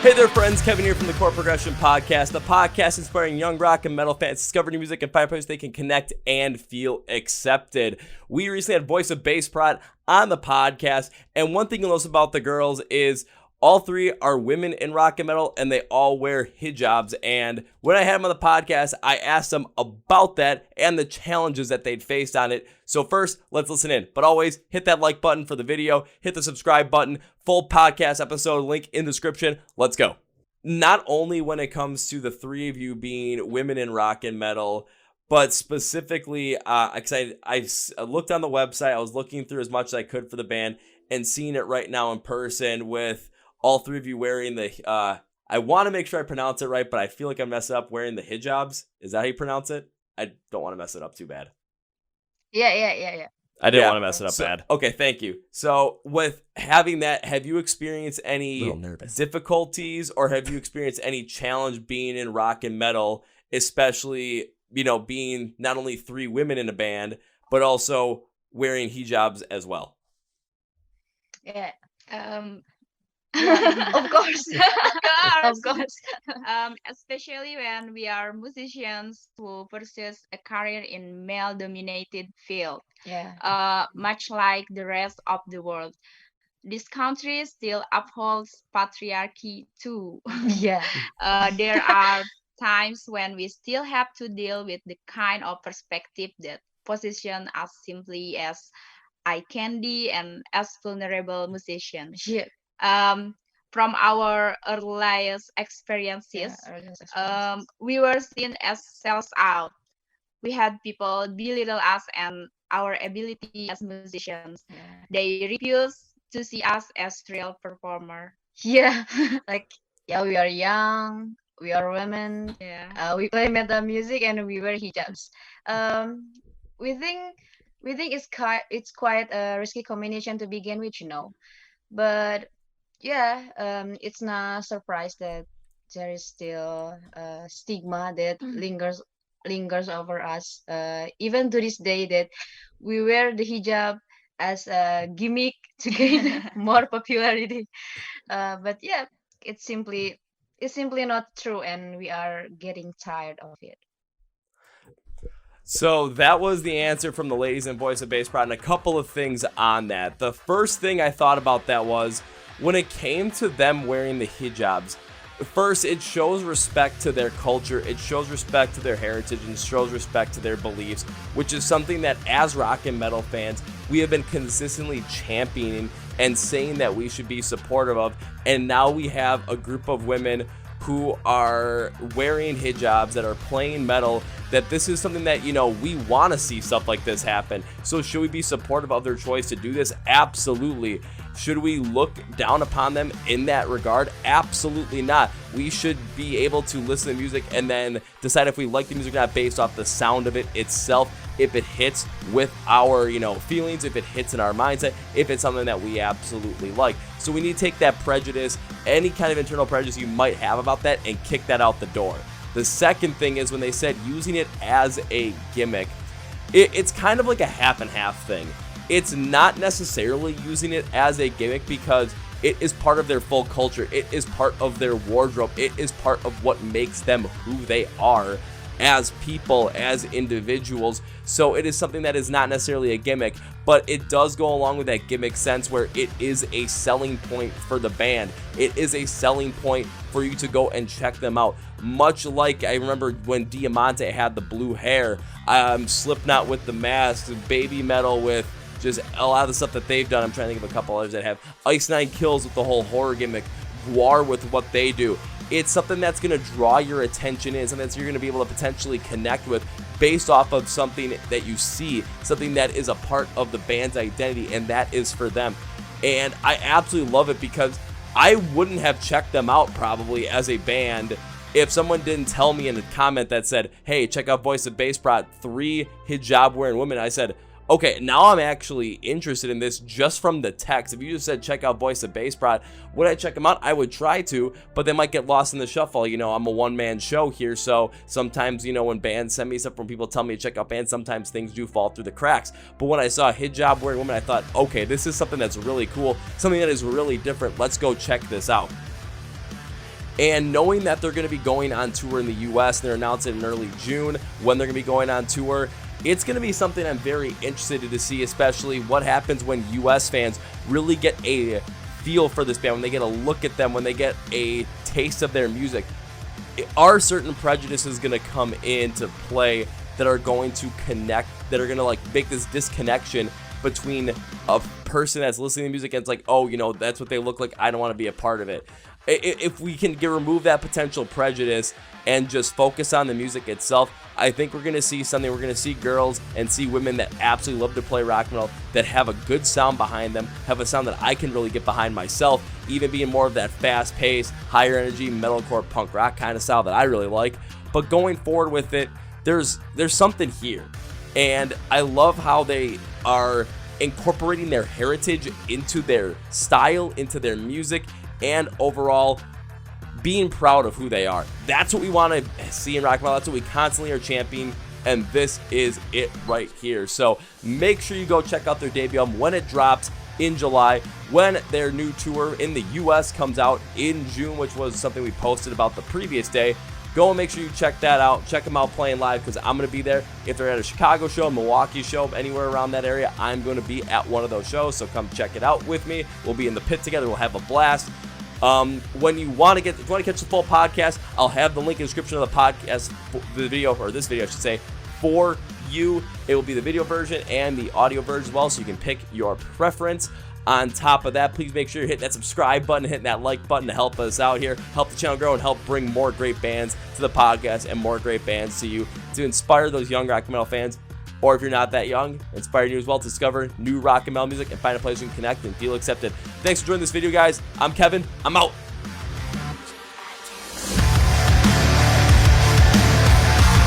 Hey there, friends. Kevin here from the Chord Progression Podcast, the podcast inspiring young rock and metal fans to discover new music and find a place they can connect and feel accepted. We recently had Voice of Baceprot on the podcast, and one thing you'll notice about the girls is all three are women in rock and metal, and they all wear hijabs. And when I had them on the podcast, I asked them about that and the challenges that they'd faced on it. So first, let's listen in. But always, hit that like button for the video, hit the subscribe button, full podcast episode link in the description. Let's go. Not only when it comes to the three of you being women in rock and metal, but specifically, because I looked on the website, I was looking through as much as I could for the band and seeing it right now in person with all three of you wearing the, I want to make sure I pronounce it right, but I feel like I messed up wearing the HIJABs. Is that how you pronounce it? I don't want to mess it up too bad. Yeah. I didn't want to mess it up bad. Okay, thank you. So with having that, have you experienced any difficulties or have you experienced any challenge being in rock and metal, especially, being not only three women in a band, but also wearing hijabs as well? Yeah. Of course. Of course. Especially when we are musicians who pursue a career in male-dominated field. Yeah. Much like the rest of the world, this country still upholds patriarchy too. Yeah. There are times when we still have to deal with the kind of perspective that position us simply as eye candy and as vulnerable musicians. Yeah. From our earliest experiences, we were seen as sells out. We had people belittle us and our ability as musicians. Yeah. They refuse to see us as real performer. Yeah. We are young, we are women, Yeah. we play metal music and we wear hijabs. We think it's quite a risky combination to begin with, But it's not a surprise that there is still a stigma that lingers over us. Even to this day, that we wear the hijab as a gimmick to gain more popularity. But it's simply not true, and we are getting tired of it. So that was the answer from the ladies in Voice of Baceprot, and a couple of things on that. The first thing I thought about that was when it came to them wearing the hijabs, first, it shows respect to their culture, it shows respect to their heritage, and shows respect to their beliefs, which is something that as rock and metal fans, we have been consistently championing and saying that we should be supportive of. And now we have a group of women who are wearing hijabs, that are playing metal, that this is something that, we want to see stuff like this happen. So should we be supportive of their choice to do this? Absolutely. Should we look down upon them in that regard? Absolutely not. We should be able to listen to music and then decide if we like the music or not based off the sound of it itself, if it hits with our, feelings, if it hits in our mindset, if it's something that we absolutely like. So we need to take that prejudice, any kind of internal prejudice you might have about that, and kick that out the door. The second thing is when they said using it as a gimmick, it's kind of like a half and half thing. It's not necessarily using it as a gimmick because it is part of their full culture. It is part of their wardrobe. It is part of what makes them who they are as people, as individuals. So it is something that is not necessarily a gimmick, but it does go along with that gimmick sense where it is a selling point for the band. It is a selling point for you to go and check them out. Much like I remember when Diamante had the blue hair, Slipknot with the mask, Baby Metal with just a lot of the stuff that they've done. I'm trying to think of a couple others that have. Ice Nine Kills with the whole horror gimmick, Guar with what they do. It's something that's going to draw your attention in, something that you're going to be able to potentially connect with based off of something that you see, something that is a part of the band's identity, and that is for them. And I absolutely love it because I wouldn't have checked them out probably as a band if someone didn't tell me in a comment that said, hey, check out Voice of Baceprot, 3 hijab wearing women. I said, okay, now I'm actually interested in this just from the text. If you just said check out Voice of Baceprot, would I check them out? I would try to, but they might get lost in the shuffle. I'm a one-man show here, so sometimes, when bands send me stuff, when people tell me to check out bands, sometimes things do fall through the cracks. But when I saw hijab wearing women, I thought, okay, this is something that's really cool, something that is really different. Let's go check this out. And knowing that they're going to be going on tour in the US, they're announcing in early June when they're going to be going on tour, it's going to be something I'm very interested to see, especially what happens when US fans really get a feel for this band, when they get a look at them, when they get a taste of their music. Are certain prejudices going to come into play that are going to connect, that are going to like make this disconnection between a person that's listening to music and it's like, oh, you know, that's what they look like, I don't want to be a part of it. If we can remove that potential prejudice and just focus on the music itself, I think we're going to see something. We're going to see girls and see women that absolutely love to play rock and roll, that have a good sound behind them, have a sound that I can really get behind myself, even being more of that fast-paced, higher energy, metalcore, punk rock kind of style that I really like. But going forward with it, there's something here. And I love how they are incorporating their heritage into their style, into their music, and overall being proud of who they are. That's what we want to see in rock and roll. That's what we constantly are championing, and this is it right here. So make sure you go check out their debut album when it drops in July, when their new tour in the US comes out in June, which was something we posted about the previous day. Go and make sure you check that out. Check them out playing live, because I'm going to be there. If they're at a Chicago show, Milwaukee show, anywhere around that area, I'm going to be at one of those shows. So come check it out with me. We'll be in the pit together. We'll have a blast. When you want to catch the full podcast, I'll have the link in the description of the podcast, the video, or this video, I should say, for you. It will be the video version and the audio version as well, so you can pick your preference. On top of that, please make sure you're hitting that subscribe button, hitting that like button to help us out here, help the channel grow, and help bring more great bands to the podcast and more great bands to you to inspire those young rock and metal fans. Or if you're not that young, inspire you as well to discover new rock and metal music and find a place you can connect and feel accepted. Thanks for joining this video, guys. I'm Kevin. I'm out.